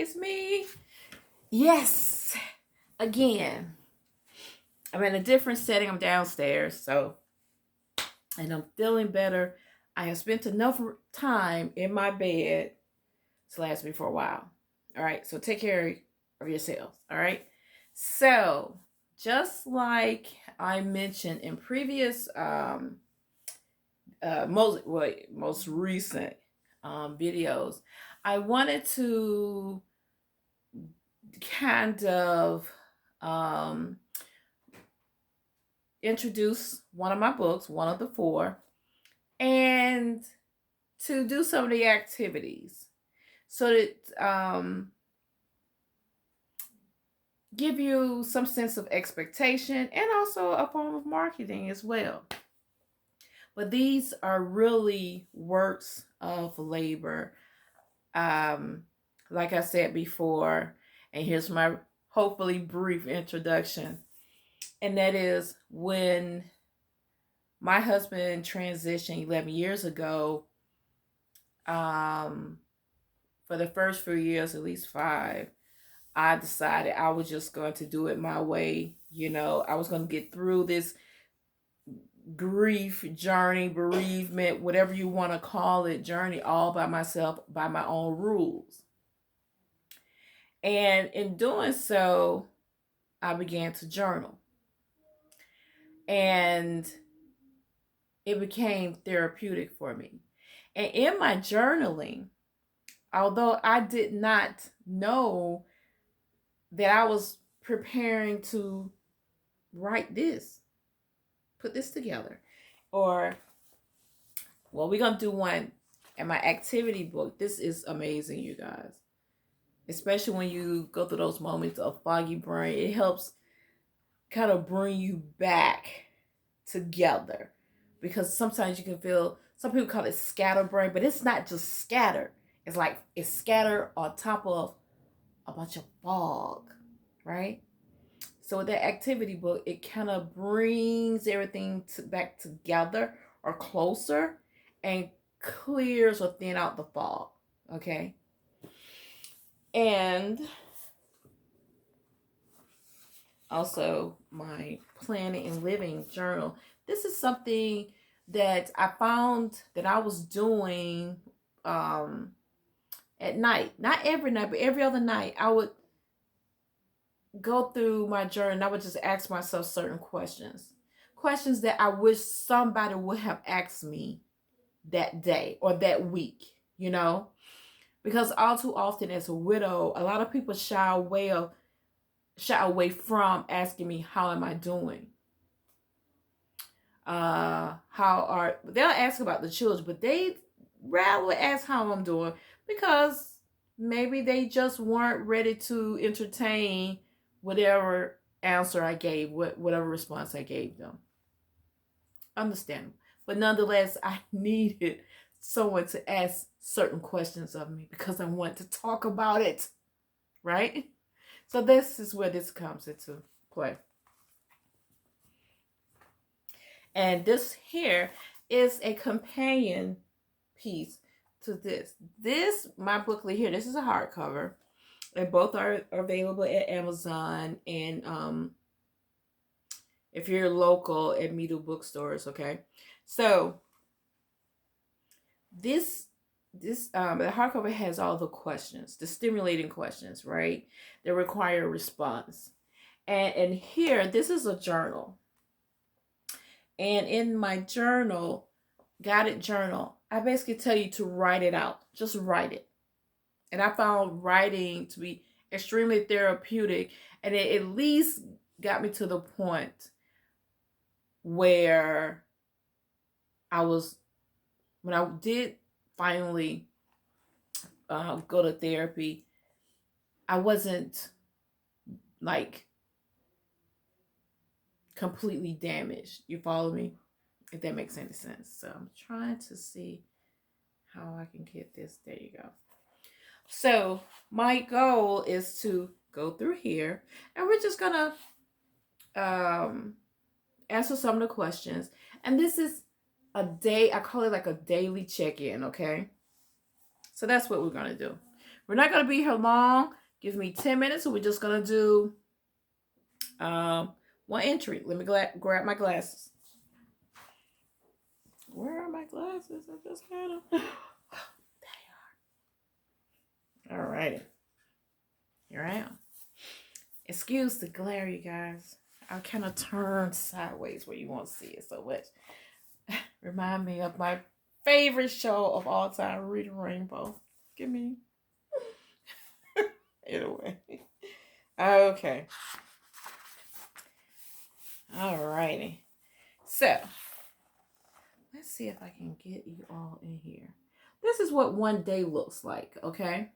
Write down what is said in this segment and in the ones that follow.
it's me. Yes, again. I'm in a different setting. I'm downstairs, and I'm feeling better. I have spent enough time in my bed to last me for a while. All right, so take care of yourselves. All right, so just like I mentioned in previous most recent videos, I wanted to kind of um, introduce one of my books, one of the four, and to do some of the activities so that give you some sense of expectation and also a form of marketing as well. But these are really works of labor. Um, like I said before, and here's my hopefully brief introduction, and that is when my husband transitioned 11 years ago. For the first few years, at least 5, I decided I was just going to do it my way. I was going to get through this grief journey, bereavement, whatever you want to call it, journey all by myself, by my own rules. And in doing so, I began to journal. And it became therapeutic for me. And in my journaling, although I did not know that I was preparing to write this, put this together, or, well, we're going to do one in my activity book. This is amazing, you guys. Especially when you go through those moments of foggy brain, it helps kind of bring you back together. Because sometimes you can feel, some people call it scatterbrain, but it's not just scattered. It's like it's scattered on top of a bunch of fog, right? So with that activity book, it kind of brings everything back together or closer and clears or thin out the fog, okay? And also my planning and living journal. This is something that I found that I was doing at night. Not every night, but every other night. I would go through my journal and I would just ask myself certain questions. Questions that I wish somebody would have asked me that day or that week, Because all too often as a widow, a lot of people shy away from asking me, how am I doing? They'll ask about the children, but they rather ask how I'm doing because maybe they just weren't ready to entertain whatever answer I gave, whatever response I gave them. Understandable. But nonetheless, I needed someone to ask certain questions of me because I want to talk about it, right? So this is where this comes into play. And this here is a companion piece to this. My booklet here, this is a hardcover. And both are available at Amazon and if you're local at Middle bookstores, okay? So the hardcover has all the questions, the stimulating questions, right? That require a response. And here, this is a journal. And in my journal, guided journal, I basically tell you to write it out. Just write it. And I found writing to be extremely therapeutic. And it at least got me to the point where when I did finally go to therapy, I wasn't like completely damaged. You follow me? If that makes any sense. So I'm trying to see how I can get this. There you go. So my goal is to go through here and we're just gonna answer some of the questions. And this is I call it like a daily check-in, okay? So that's what we're gonna do. We're not going to be here long. Give me 10 minutes, so we're just going to do one entry. Let me grab my glasses. Where are my glasses? I just had them. There they are. All righty. Here I am. Excuse the glare, you guys. I kind of turned sideways where you won't see it so much. Remind me of my favorite show of all time, Reading Rainbow. Give me. Anyway. Okay. Alrighty. So, let's see if I can get you all in here. This is what one day looks like, okay?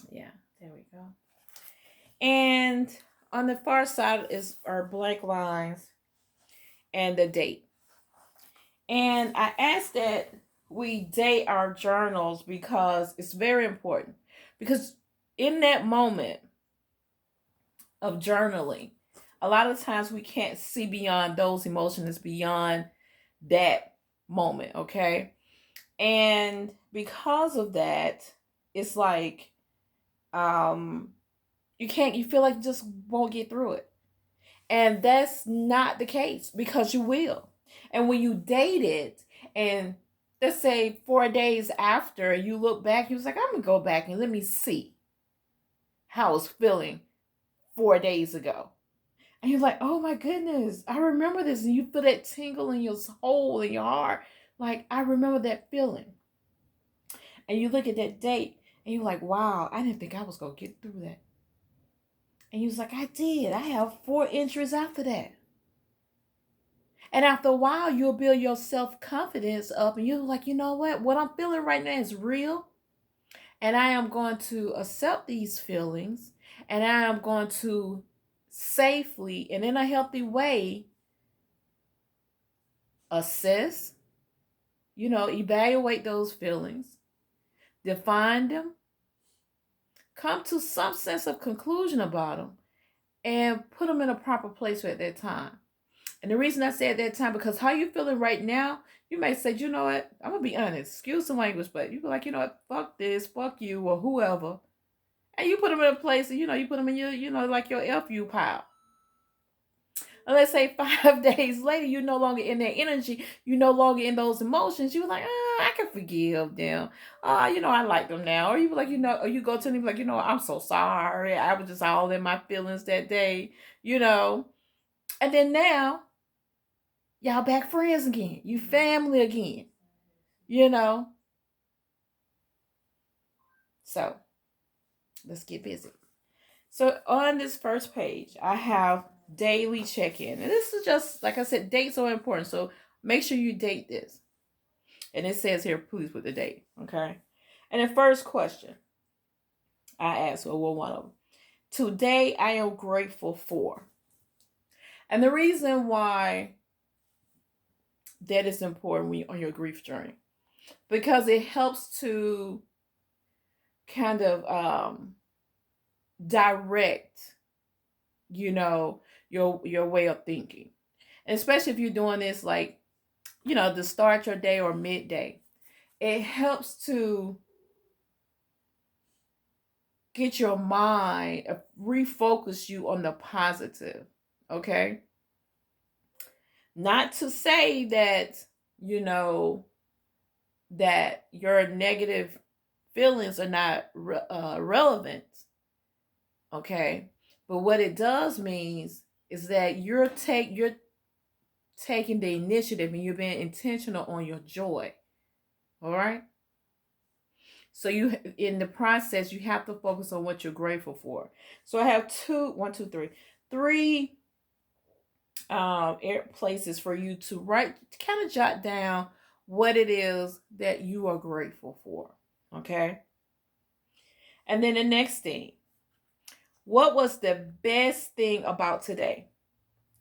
Yeah, there we go. And on the far side is our blank lines and the date. And I asked that we date our journals because it's very important. Because in that moment of journaling, a lot of times we can't see beyond those emotions, beyond that moment, okay? And because of that, it's like you feel like you just won't get through it. And that's not the case, because you will. And when you date it, and let's say 4 days after you look back, you was like, I'm gonna go back and let me see how I was feeling 4 days ago. And you're like, oh my goodness, I remember this. And you feel that tingle in your soul, in your heart. Like, I remember that feeling. And you look at that date and you're like, wow, I didn't think I was going to get through that. And you was like, I did. I have 4 entries after that. And after a while, you'll build your self-confidence up. And you're like, you know what I'm feeling right now is real. And I am going to accept these feelings. And I am going to safely and in a healthy way assess, evaluate those feelings, define them, come to some sense of conclusion about them, and put them in a proper place at that time. And the reason I say at that time, because how you feeling right now, you may say, you know what, I'm going to be honest, excuse the language, but you be like, you know what, fuck this, fuck you, or whoever. And you put them in a place, and, you put them in your, like your FU pile. And let's say 5 days later, you're no longer in that energy. You're no longer in those emotions. You're like, I can forgive them. I like them now. Or you be like, or you go to them like, I'm so sorry. I was just all in my feelings that day, And then now, y'all back friends again. You family again, So, let's get busy. So on this first page, I have daily check-in. And this is just, like I said, dates are important. So make sure you date this. And it says here, please put the date. Okay. And the first question I asked, one of them. Today I am grateful for. And the reason why that is important when you're on your grief journey, because it helps to kind of direct, your way of thinking. And especially if you're doing this like, to start your day or midday, it helps to get your mind, refocus you on the positive. Okay. Not to say that, that your negative feelings are not relevant. Okay. But what it does means is that you're taking the initiative and you're being intentional on your joy. All right. So in the process, you have to focus on what you're grateful for. So I have three places for you to write, kind of jot down what it is that you are grateful for. Okay. And then the next thing, what was the best thing about today?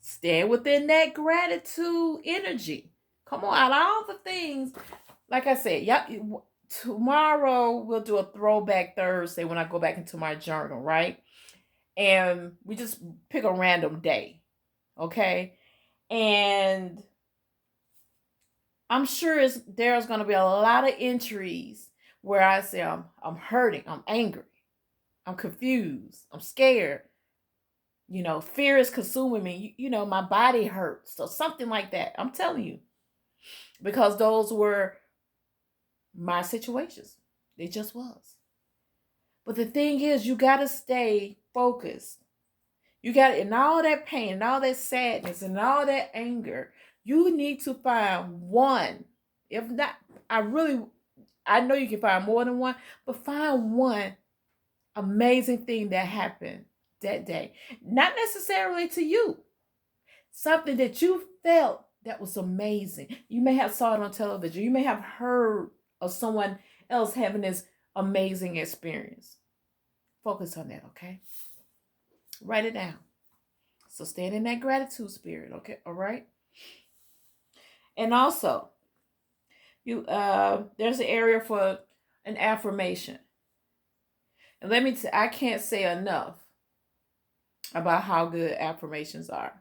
Stay within that gratitude energy. Come on, out of all the things, like I said, tomorrow we'll do a throwback Thursday when I go back into my journal, right? And we just pick a random day, okay? And I'm sure there's going to be a lot of entries where I say I'm hurting, I'm angry, I'm confused, I'm scared. Fear is consuming me. My body hurts. So something like that. I'm telling you. Because those were my situations. It just was. But the thing is, you got to stay focused. You got to, in all that pain, and all that sadness, and all that anger, you need to find one. If not, I know you can find more than one, but find one amazing thing that happened that day. Not necessarily to you. Something that you felt that was amazing. You may have saw it on television. You may have heard of someone else having this amazing experience. Focus on that, okay? Write it down. So stand in that gratitude spirit, okay? All right. And also, there's an area for an affirmation. And I can't say enough about how good affirmations are.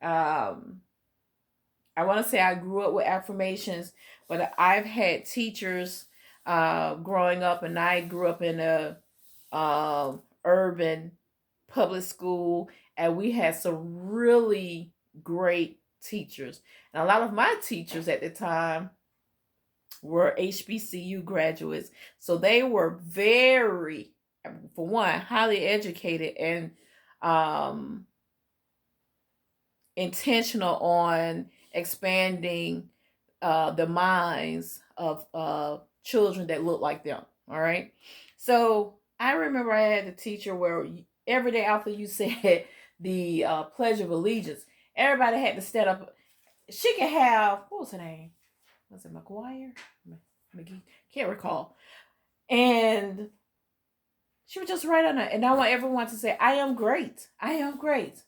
I want to say I grew up with affirmations, but I've had teachers growing up, and I grew up in a urban public school, and we had some really great teachers. And a lot of my teachers at the time were HBCU graduates, so they were very, for one, highly educated and um, intentional on expanding the minds of children that look like them. All right. So I remember I had a teacher where every day after you said the Pledge of Allegiance, everybody had to stand up. She could have, what was her name? Was it McGuire? McGee? Can't recall. And she would just write on it. And I want everyone to say, I am great. I am great.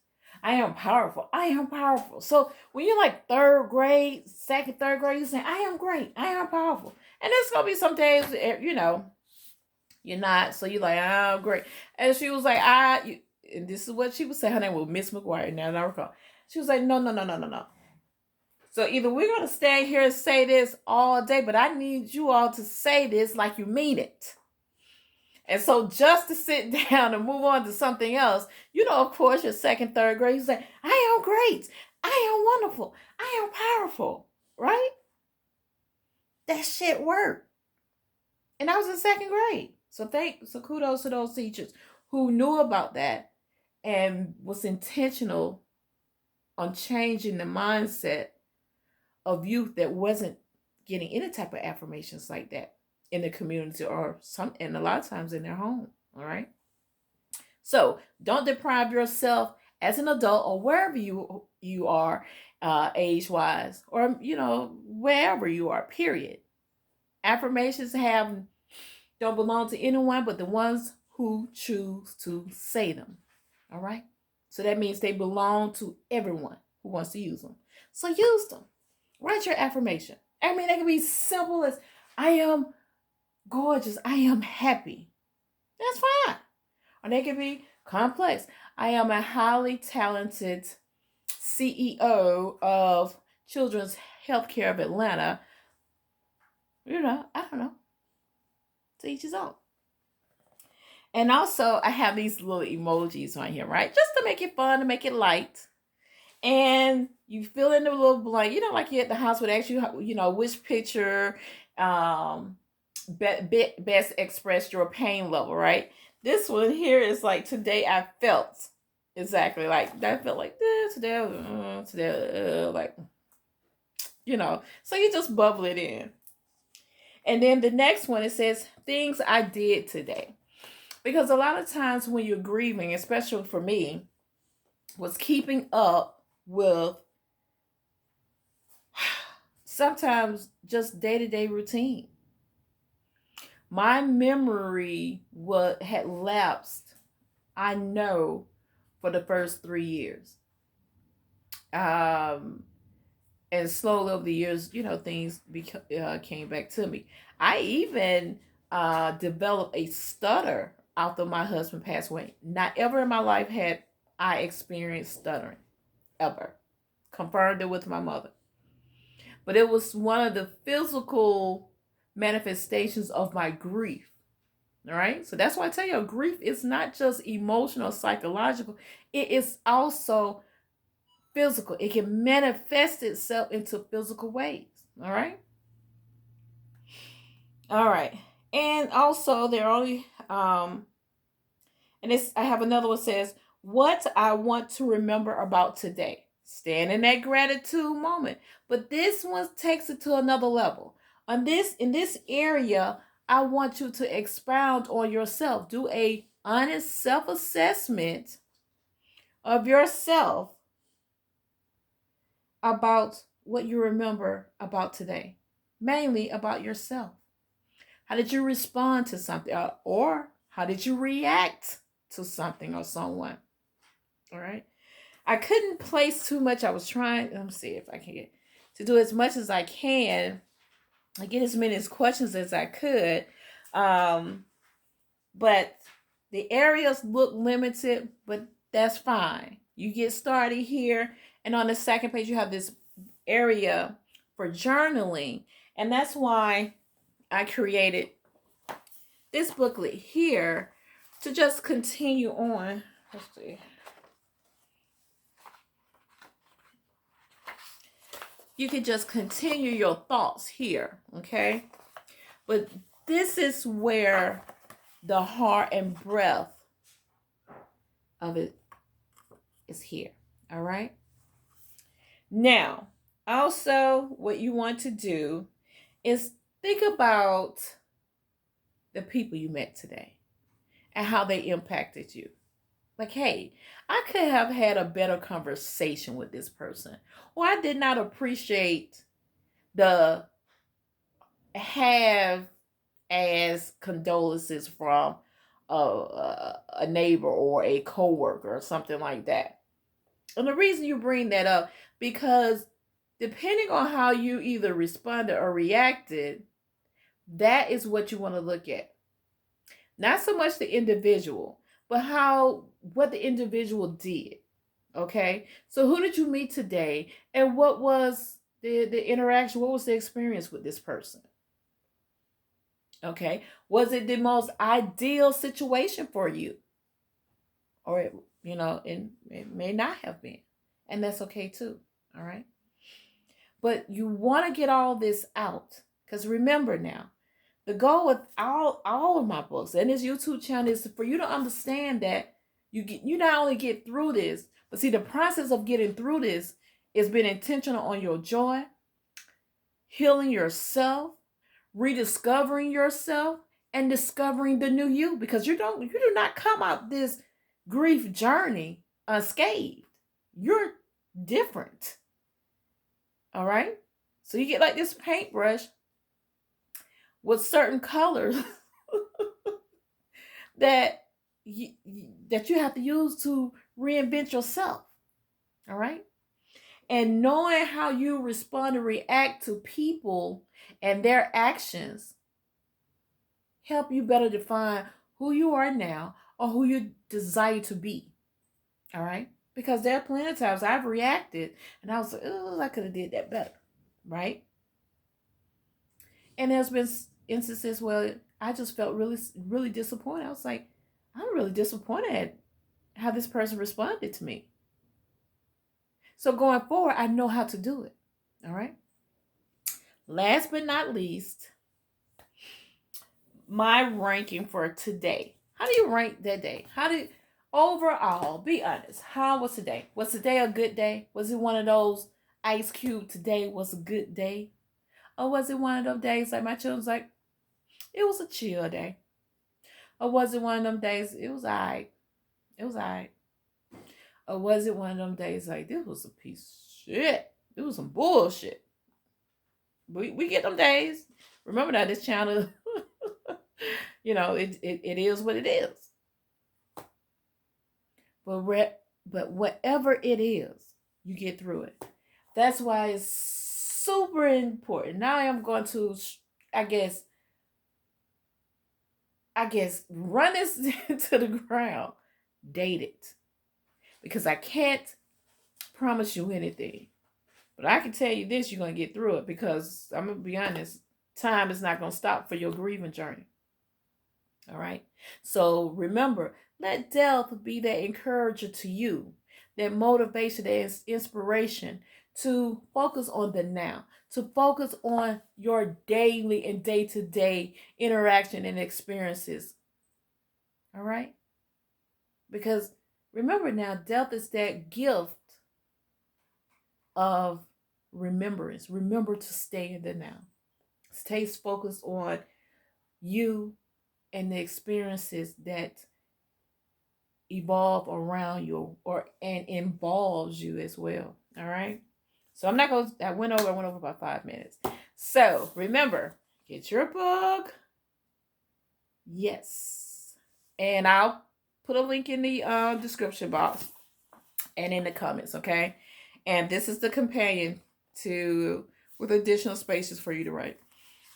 I am powerful. I am powerful. So when you're like third grade, second, third grade, you say, I am great. I am powerful. And there's going to be some days, you're not. So you're like, I'm great. And she was like, and this is what she would say. Her name was Miss McGuire. Now I recall. She was like, no, no, no, no, no, no. So either we're going to stand here and say this all day, but I need you all to say this like you mean it. And so just to sit down and move on to something else, of course, your second, third grade, you say, I am great. I am wonderful. I am powerful. Right? That shit worked. And I was in second grade. So kudos to those teachers who knew about that and was intentional on changing the mindset of youth that wasn't getting any type of affirmations like that in the community and a lot of times in their home. All right. So don't deprive yourself as an adult or wherever you are age wise, or wherever you are, period. Affirmations don't belong to anyone but the ones who choose to say them. All right. So that means they belong to everyone who wants to use them. So use them. Write your affirmation. I mean, it can be simple as, I am gorgeous. I am happy. That's fine. Or they can be complex. I am a highly talented CEO of Children's Healthcare of Atlanta. I don't know. To each his own. And also, I have these little emojis on here, right? Just to make it fun, to make it light. And you fill in the little blank, like you at the house would ask you, which picture best expressed your pain level, right? This one here is like, today I felt exactly like that. Felt like this today, like, so you just bubble it in. And then the next one, it says things I did today. Because a lot of times when you're grieving, especially for me, was keeping up with sometimes just day-to-day routine. My memory had lapsed, I know, for the first 3 years. And slowly over the years, things came back to me. I even developed a stutter after my husband passed away. Not ever in my life had I experienced stuttering, ever. Confirmed it with my mother. But it was one of the physical manifestations of my grief. All right. So that's why I tell you, grief is not just emotional, psychological, it is also physical. It can manifest itself into physical ways. All right. All right. And also, there are only, and this, I have another one says, what I want to remember about today. Stand in that gratitude moment. But this one takes it to another level. In this area, I want you to expound on yourself. Do a honest self-assessment of yourself about what you remember about today. Mainly about yourself. How did you respond to something? Or how did you react to something or someone? All right. I couldn't place too much. I was trying, let me see if I can get to do as much as I can. I get as many questions as I could. But the areas look limited, but that's fine. You get started here. And on the second page, you have this area for journaling. And that's why I created this booklet here to just continue on. Let's see. You can just continue your thoughts here, okay? But this is where the heart and breath of it is here, all right? Now, also what you want to do is think about the people you met today and how they impacted you. Like, hey, I could have had a better conversation with this person, or I did not appreciate the have as condolences from a neighbor or a coworker or something like that. And the reason you bring that up, because depending on how you either responded or reacted, that is what you want to look at. Not so much the individual, but what the individual did. Okay? So who did you meet today, and what was the interaction? What was the experience with this person? Okay? Was it the most ideal situation for you? Or it may not have been. And that's okay too. All right? But you want to get all this out. Because remember now, the goal with all of my books and this YouTube channel is for you to understand that you not only get through this, but see, the process of getting through this is being intentional on your joy, healing yourself, rediscovering yourself, and discovering the new you. Because you do not come out this grief journey unscathed. You're different. All right? So you get like this paintbrush with certain colors that you have to use to reinvent yourself. All right? And knowing how you respond and react to people and their actions help you better define who you are now or who you desire to be. All right? Because there are plenty of times I've reacted and I was like, oh, I could have did that better. Right? And there's been instances where I just felt really, really disappointed. I was like, I'm really disappointed at how this person responded to me. So going forward, I know how to do it. All right. Last but not least, my ranking for today. How do you rank that day? Overall, be honest, how was today? Was today a good day? Was it one of those Ice Cube, today was a good day? Or was it one of those days like my children's like, it was a chill day? Or was it one of them days, it was all right? It was all right. Or was it one of them days like, this was a piece of shit? It was some bullshit. We get them days. Remember that this channel, it is what it is. But whatever it is, you get through it. That's why it's super important. Now I am going to, I guess, run this to the ground. Date it. Because I can't promise you anything. But I can tell you this, you're going to get through it. Because I'm going to be honest, time is not going to stop for your grieving journey. All right. So remember, let death be that encourager to you, that motivation, that inspiration to focus on the now, to focus on your daily and day to day interaction and experiences. All right. Because remember now, death is that gift of remembrance. Remember to stay in the now. Stay focused on you and the experiences that evolve around you or and involves you as well. All right. So I'm not going to, I went over about 5 minutes. So remember, get your book. Yes. And I'll put a link in the description box and in the comments. Okay. And this is the companion to, with additional spaces for you to write.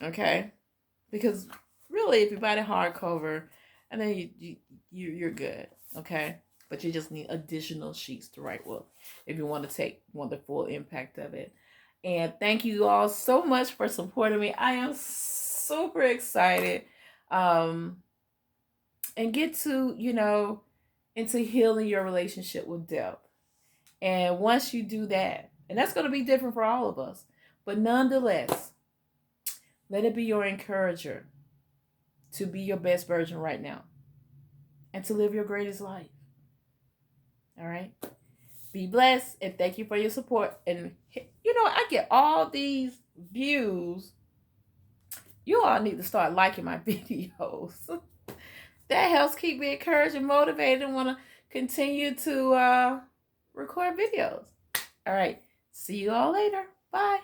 Okay. Because really, if you buy the hardcover, and then you're good. Okay. But you just need additional sheets to write with if you want to want the full impact of it. And thank you all so much for supporting me. I am super excited. And get to, into healing your relationship with death. And once you do that, and that's going to be different for all of us, but nonetheless, let it be your encourager to be your best version right now and to live your greatest life. All right. Be blessed and thank you for your support. And I get all these views. You all need to start liking my videos. That helps keep me encouraged and motivated and want to continue to record videos. All right. See you all later. Bye.